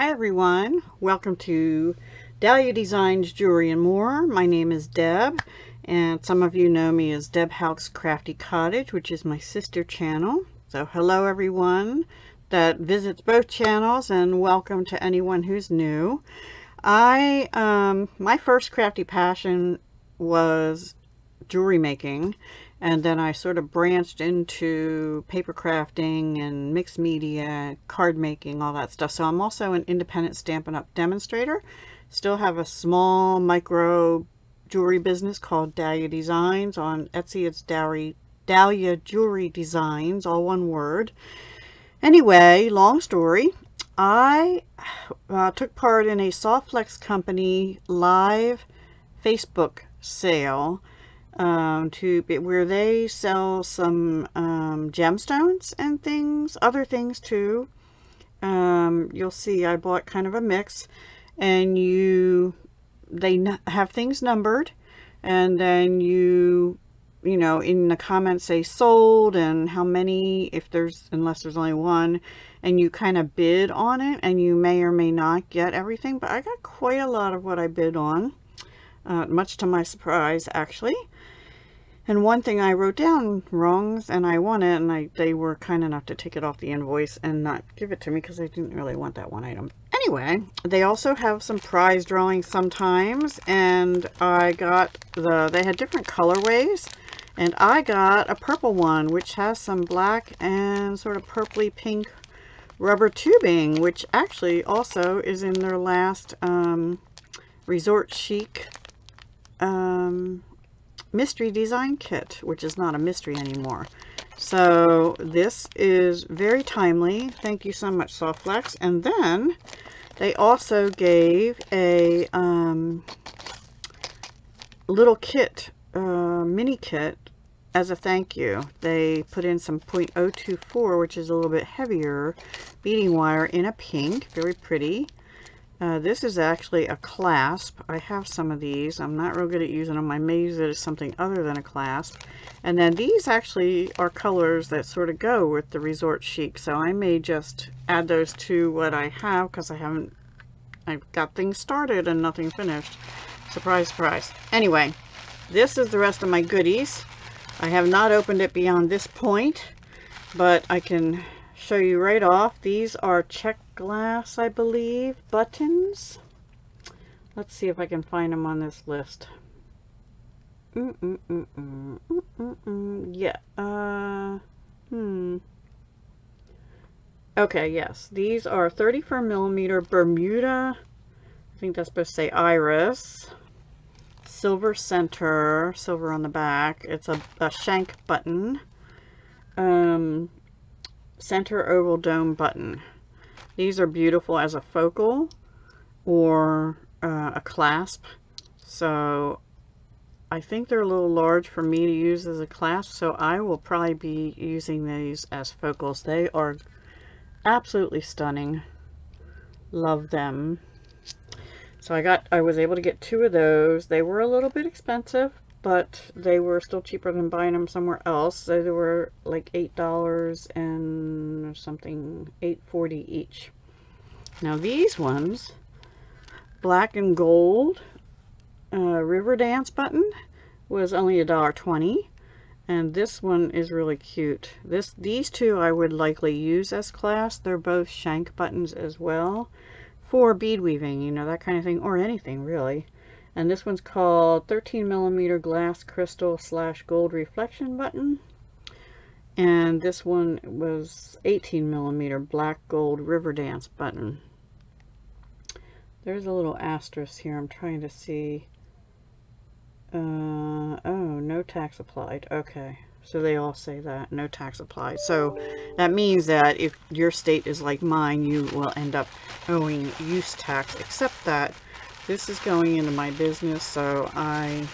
Hi everyone, welcome to Dahlia Designs Jewelry and More. My name is Deb, and some of you know me as Deb Houck's Crafty Cottage, which is my sister channel. So hello everyone that visits both channels, and welcome to anyone who's new. My first crafty passion was jewelry making, and then I sort of branched into paper crafting and mixed media, card making, all that stuff. So I'm also an independent Stampin' Up! Demonstrator. Still have a small micro jewelry business called Dahlia Designs. On Etsy, it's Dahlia Jewelry Designs, all one word. Anyway, long story. I took part in a Softflex Company live Facebook sale where they sell some gemstones and things, other things too. You'll see I bought kind of a mix, and they have things numbered, and then you know, in the comments say sold and how many, unless there's only one, and you kind of bid on it, and you may or may not get everything, but I got quite a lot of what I bid on, much to my surprise actually. And one thing I wrote down wrong, and I won it, and they were kind enough to take it off the invoice and not give it to me because I didn't really want that one item. Anyway, they also have some prize drawings sometimes, and they had different colorways, and I got a purple one, which has some black and sort of purpley pink rubber tubing, which actually also is in their last Resort Chic mystery design kit, which is not a mystery anymore. So this is very timely. Thank you so much, Softflex. And then they also gave a little kit, mini kit, as a thank you. They put in some 0.024, which is a little bit heavier beading wire in a pink, very pretty. This is actually a clasp. I have some of these. I'm not real good at using them. I may use it as something other than a clasp. And then these actually are colors that sort of go with the Resort Chic. So I may just add those to what I have, because I've got things started and nothing finished. Surprise, surprise. Anyway, this is the rest of my goodies. I have not opened it beyond this point, but I can show you right off. These are check glass, I believe, buttons. Let's see if I can find them on this list. Yeah. Okay, yes. These are 34mm Bermuda. I think that's supposed to say iris. Silver center, silver on the back. It's a shank button. Center oval dome button. These are beautiful as a focal or a clasp. So I think they're a little large for me to use as a clasp, so I will probably be using these as focals. They are absolutely stunning. Love them. So I was able to get 2 of those. They were a little bit expensive, but they were still cheaper than buying them somewhere else. So they were like $8 and something, $8.40 each. Now these ones, black and gold River Dance button, was only $1.20, and this one is really cute. These two I would likely use as clasp. They're both shank buttons as well for bead weaving, you know, that kind of thing, or anything really. And this one's called 13mm glass crystal / gold reflection button. And this one was 18mm black gold river dance button. There's a little asterisk here. I'm trying to see. Oh, no tax applied. Okay. So they all say that, no tax applied. So that means that if your state is like mine, you will end up owing use tax, except that this is going into my business, so I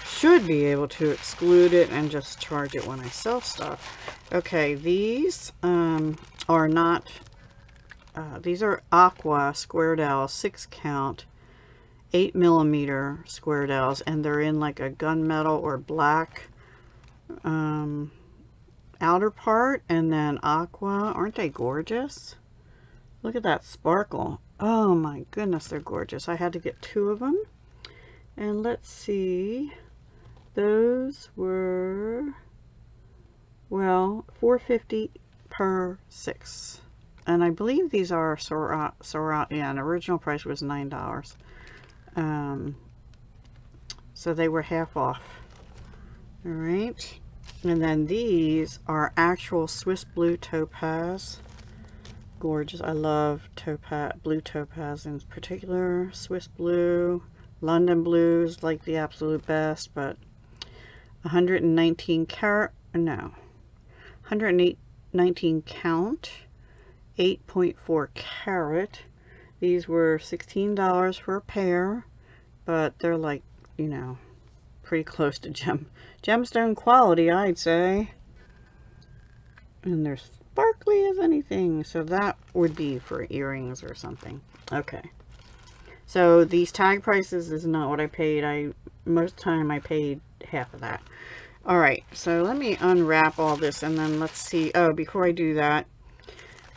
should be able to exclude it and just charge it when I sell stuff. Okay, these are not, these are aqua square dowel 6 count 8mm square dowels, and they're in like a gunmetal or black outer part, and then aqua. Aren't they gorgeous? Look at that sparkle. Oh my goodness, they're gorgeous. I had to get 2 of them. And let's see. Those were, well, $4.50 per 6. And I believe these are yeah, and original price was $9. So they were half off. All right. And then these are actual Swiss blue topaz. Gorgeous. I love topaz, blue topaz in particular. Swiss blue, London blues like the absolute best, but 119 carat, no, 119 count, 8.4 carat. These were $16 for a pair, but they're like, you know, pretty close to gemstone quality, I'd say. And they're sparkly as anything, so that would be for earrings or something. Okay, so these tag prices is not what I paid. Most of the time I paid half of that. All right, so let me unwrap all this and then let's see. Oh, before I do that,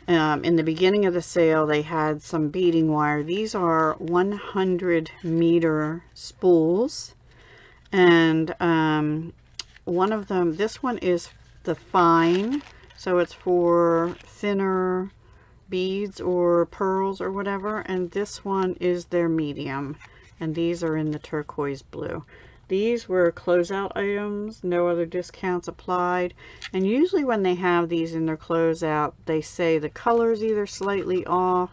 in the beginning of the sale they had some beading wire. These are 100-meter spools, and one of them, this one is the fine, so it's for thinner beads or pearls or whatever, and this one is their medium, and these are in the turquoise blue. These were closeout items, no other discounts applied, and usually when they have these in their closeout, they say the color's either slightly off.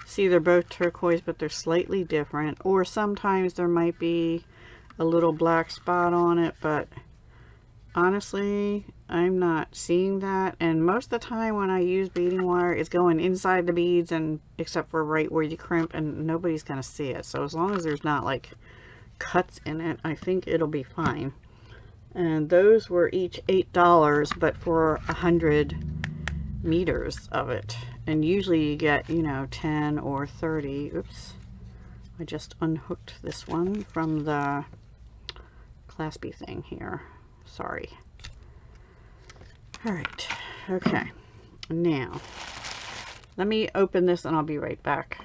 See, they're both turquoise, but they're slightly different, or sometimes there might be a little black spot on it, but honestly, I'm not seeing that. And most of the time when I use beading wire, it's going inside the beads, and except for right where you crimp, and nobody's gonna see it. So as long as there's not like cuts in it, I think it'll be fine. And those were each $8, but for 100 meters of it. And usually you get, you know, 10 or 30. Oops, I just unhooked this one from the claspy thing here. Sorry. All right. Okay. Now, let me open this and I'll be right back.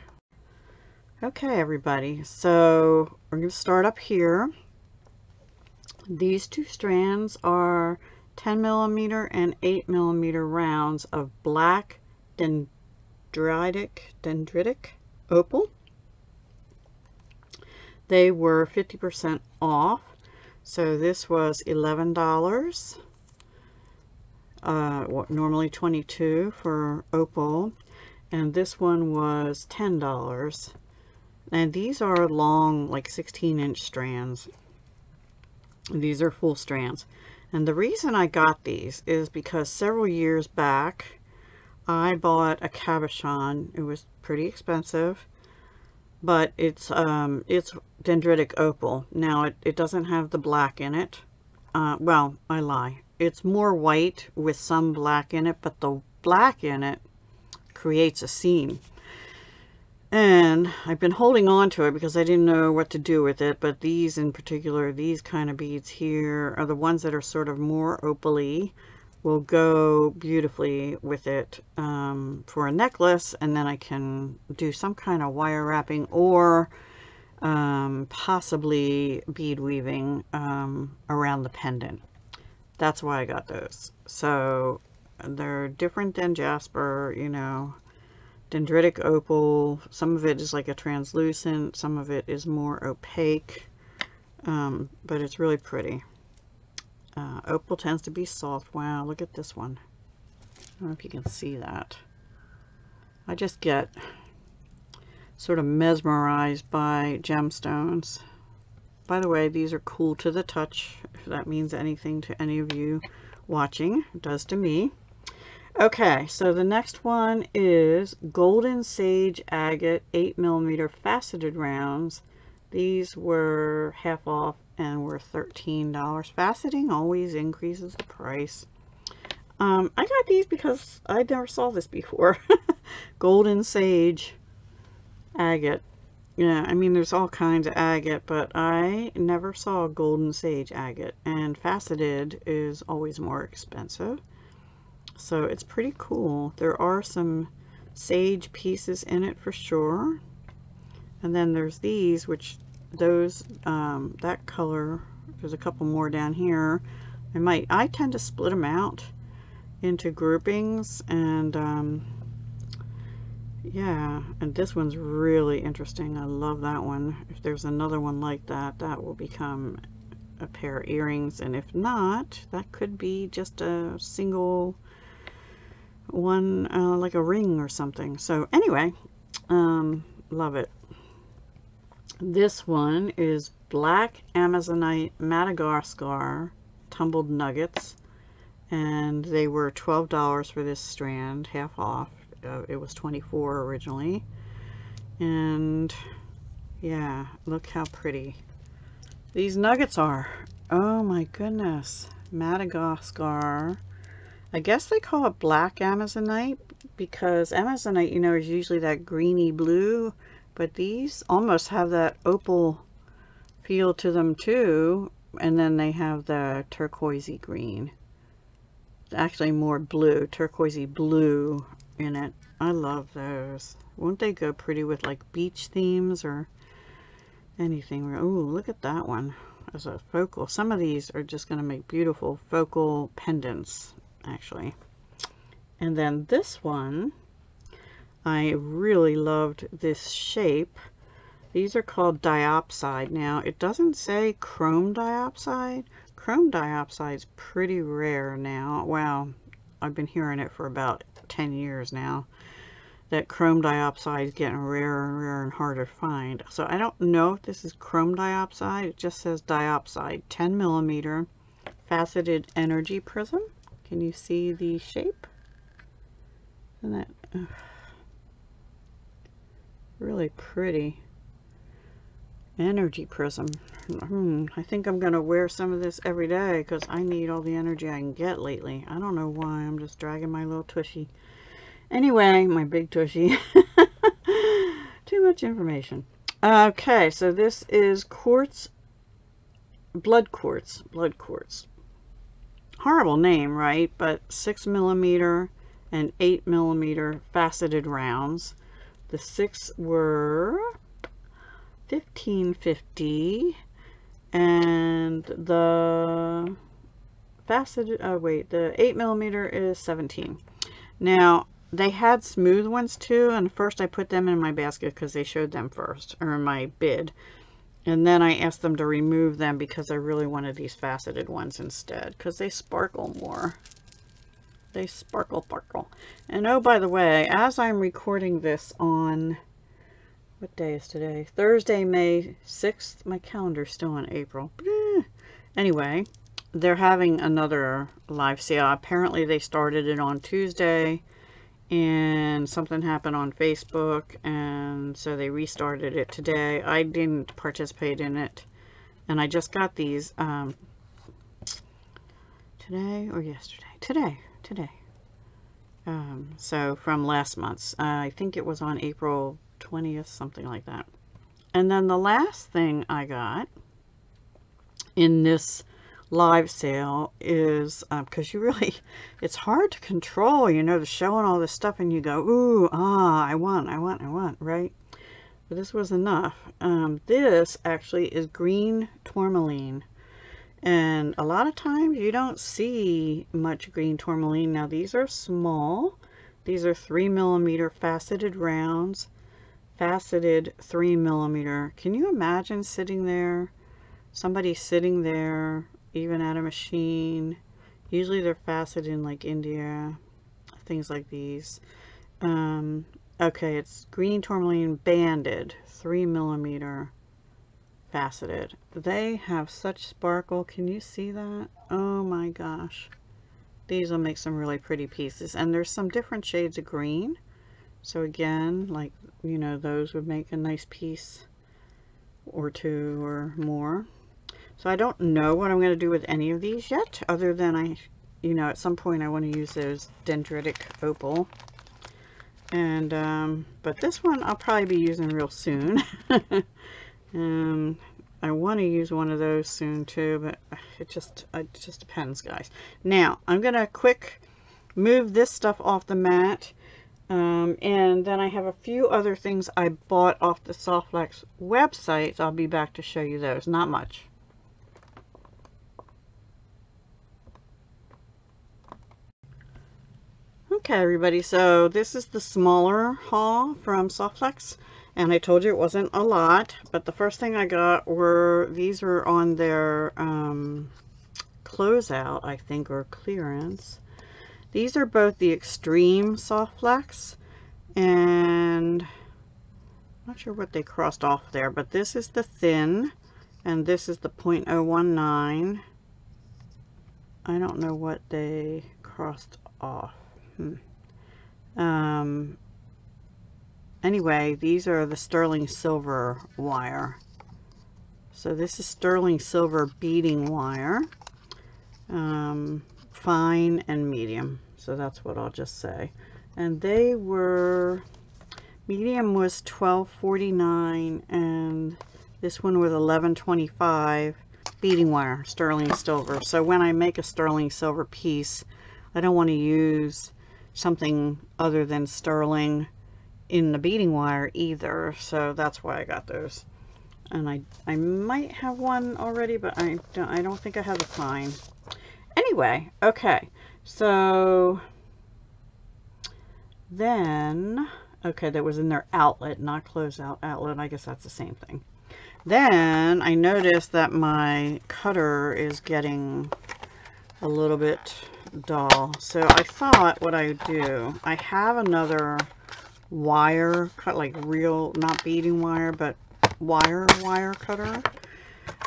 Okay, everybody. So we're going to start up here. These 2 strands are 10mm and 8mm rounds of black dendritic opal. They were 50% off. So this was $11, normally $22 for opal, and this one was $10. And these are long, like 16-inch strands. These are full strands. And the reason I got these is because several years back I bought a cabochon. It was pretty expensive, but it's dendritic opal. Now it doesn't have the black in it. Well, I lie. It's more white with some black in it, but the black in it creates a seam. And I've been holding on to it because I didn't know what to do with it, but these in particular, these kind of beads here are the ones that are sort of more opal-y, will go beautifully with it for a necklace, and then I can do some kind of wire wrapping or possibly bead weaving around the pendant. That's why I got those. So they're different than jasper, you know. Dendritic opal, some of it is like a translucent, some of it is more opaque, but it's really pretty. Opal tends to be soft. Wow, look at this one. I don't know if you can see that. I just get sort of mesmerized by gemstones. By the way, these are cool to the touch, if that means anything to any of you watching. It does to me. Okay, so the next one is Golden Sage Agate 8mm faceted rounds. These were half off and were $13. Faceting always increases the price. I got these because I never saw this before. Golden Sage Agate. Yeah, I mean there's all kinds of agate, but I never saw Golden Sage Agate, and faceted is always more expensive. So it's pretty cool. There are some sage pieces in it for sure. And then there's these, which those, that color, there's a couple more down here. I tend to split them out into groupings, and yeah, and this one's really interesting. I love that one. If there's another one like that, that will become a pair of earrings, and if not, that could be just a single one, like a ring or something. So anyway, love it. This one is Black Amazonite Madagascar tumbled nuggets, and they were $12 for this strand, half off. It was $24 originally, and yeah, look how pretty these nuggets are. Oh my goodness. Madagascar. I guess they call it black Amazonite because Amazonite, you know, is usually that greeny blue, but these almost have that opal feel to them too, and then they have the turquoisey green. Actually more blue, turquoisey blue in it. I love those. Won't they go pretty with like beach themes or anything? Oh, look at that one as a focal. Some of these are just going to make beautiful focal pendants, actually. And then this one, I really loved this shape. These are called diopside. Now, it doesn't say chrome diopside. Chrome diopside is pretty rare now. Well, I've been hearing it for about 10 years now, that chrome diopside is getting rarer and rarer and harder to find. So I don't know if this is chrome diopside. It just says diopside, 10 millimeter faceted energy prism. Can you see the shape? Isn't that really pretty? Energy prism. I think I'm gonna wear some of this every day because I need all the energy I can get lately. I don't know why. I'm just dragging my little tushy. Anyway, my big tushy. Too much information. Okay, so this is quartz, blood quartz, Horrible name, right? But 6 millimeter and 8 millimeter faceted rounds. The 6 were $15.50, and the faceted, oh wait, the 8 millimeter is $17. Now, they had smooth ones too, and first I put them in my basket because they showed them first, or in my bid. And then I asked them to remove them because I really wanted these faceted ones instead, because they sparkle more. They sparkle. And oh, by the way, as I'm recording this on, what day is today? Thursday, May 6th. My calendar's still in April. Anyway, they're having another live sale. Apparently they started it on Tuesday, and something happened on Facebook, and so they restarted it today. I didn't participate in it, and I just got these today or yesterday. Today. So from last month's, I think it was on April 20th, something like that. And then the last thing I got in this live sale is because you really, it's hard to control, you know, to showing all this stuff and you go, ooh, I want, right? But this was enough. This actually is green tourmaline, and a lot of times you don't see much green tourmaline. Now these are small. These are 3 millimeter faceted rounds, faceted 3 millimeter. Can you imagine sitting there, somebody sitting there even at a machine? Usually they're faceted in like India, things like these. Okay, it's green tourmaline banded, 3 millimeter faceted. They have such sparkle. Can you see that? Oh my gosh. These will make some really pretty pieces, and there's some different shades of green. So again, like, you know, those would make a nice piece or two or more. So I don't know what I'm going to do with any of these yet, other than you know, at some point I want to use those dendritic opal. And, but this one I'll probably be using real soon. I want to use one of those soon too, but it just depends, guys. Now, I'm going to quick move this stuff off the mat. And then I have a few other things I bought off the Softflex website. So I'll be back to show you those. Not much. Okay, everybody, so this is the smaller haul from Softflex, and I told you it wasn't a lot, but the first thing I got were, these were on their closeout, I think, or clearance. These are both the Extreme Softflex, and I'm not sure what they crossed off there, but this is the thin, and this is the 0.019. I don't know what they crossed off. Anyway, these are the sterling silver wire. So this is sterling silver beading wire, fine and medium. So that's what I'll just say. And they were, medium was $12.49 and this one was $11.25. Beading wire, sterling silver. So when I make a sterling silver piece, I don't want to use something other than sterling in the beading wire either, so that's why I got those. And I might have one already, but I don't think I have the fine. Anyway, okay, so then, okay, that was in their outlet, not closeout, outlet. I guess that's the same thing. Then I noticed that my cutter is getting a little bit dull, so I thought what I would do, I have another wire cut, like real, not beading wire, but wire cutter,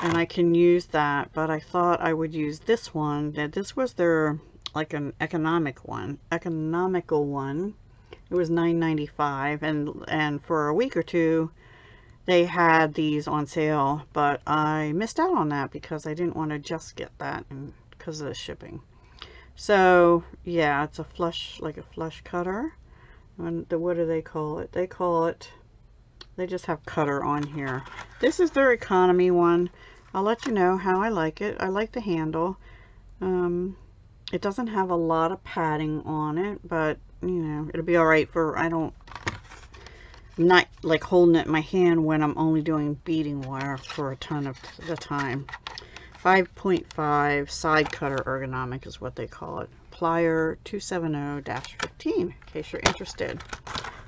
and I can use that, but I thought I would use this one. That this was their, like, an economical one. It was $9.95, and for a week or two they had these on sale, but I missed out on that because I didn't want to just get that, and because of the shipping. So yeah, it's a flush, like a flush cutter. And what do they call it? They call it, they just have cutter on here. This is their economy one. I'll let you know how I like it. I like the handle. It doesn't have a lot of padding on it, but you know, it'll be all right for, not like holding it in my hand when I'm only doing beading wire for a ton of the time. 5.5 side cutter ergonomic is what they call it. Plier 270-15 in case you're interested.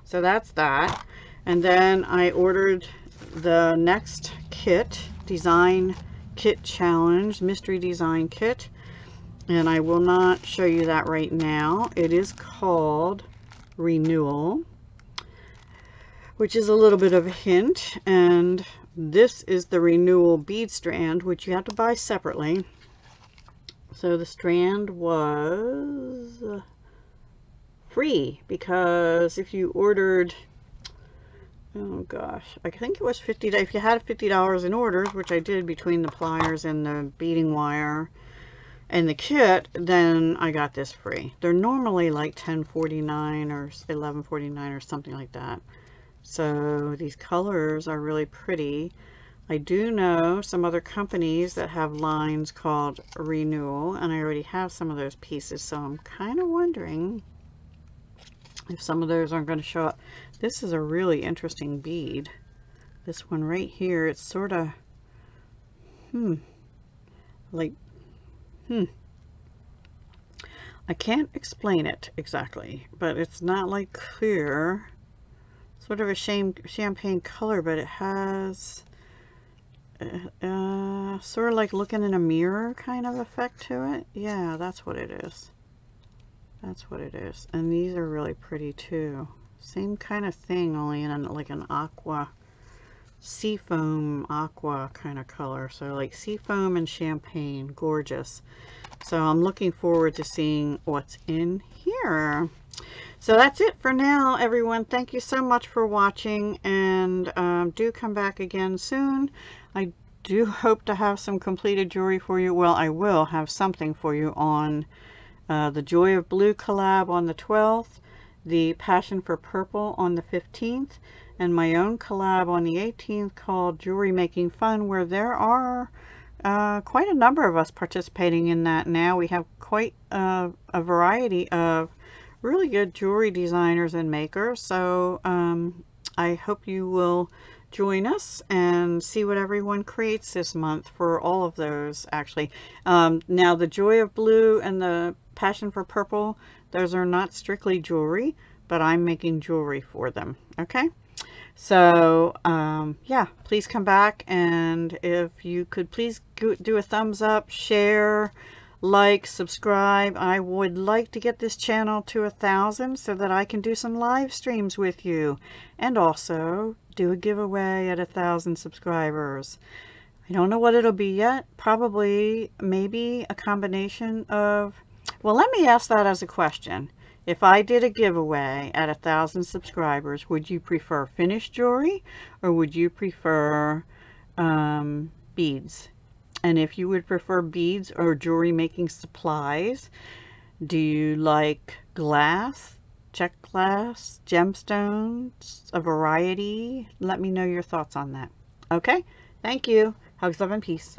So that's that. And then I ordered the next kit, Design Kit Challenge, Mystery Design Kit. And I will not show you that right now. It is called Renewal, which is a little bit of a hint. And this is the Renewal bead strand, which you have to buy separately. So the strand was free because if you ordered, oh gosh, I think it was $50. If you had $50 in orders, which I did between the pliers and the beading wire and the kit, then I got this free. They're normally like $10.49 or $11.49 or something like that. So these colors are really pretty. I do know some other companies that have lines called Renewal, and I already have some of those pieces, so I'm kind of wondering if some of those aren't going to show up. This is a really interesting bead. This one right here, it's sort of, I can't explain it exactly, but it's not like clear. Sort of a champagne color, but it has sort of like looking in a mirror kind of effect to it. Yeah, that's what it is. That's what it is. And these are really pretty too. Same kind of thing, only in like an aqua, seafoam aqua kind of color. So like seafoam and champagne, gorgeous. So I'm looking forward to seeing what's in here. So that's it for now, everyone. Thank you so much for watching, and do come back again soon. I do hope to have some completed jewelry for you. Well, I will have something for you on the Joy of Blue collab on the 12th, the Passion for Purple on the 15th, and my own collab on the 18th called Jewelry Making Fun, where there are quite a number of us participating in that now. We have quite a variety of really good jewelry designers and makers. So I hope you will join us and see what everyone creates this month for all of those, actually. Now, the Joy of Blue and the Passion for Purple, those are not strictly jewelry, but I'm making jewelry for them. Okay? So, yeah, please come back, and if you could please do a thumbs up, share, like, subscribe. I would like to get this channel to 1,000 so that I can do some live streams with you, and also do a giveaway at 1,000 subscribers. I don't know what it'll be yet. Probably, maybe a combination of, well, let me ask that as a question. If I did a giveaway at 1,000 subscribers, would you prefer finished jewelry or would you prefer beads? And if you would prefer beads or jewelry making supplies, do you like glass, check glass, gemstones, a variety? Let me know your thoughts on that. Okay, thank you. Hugs, love, and peace.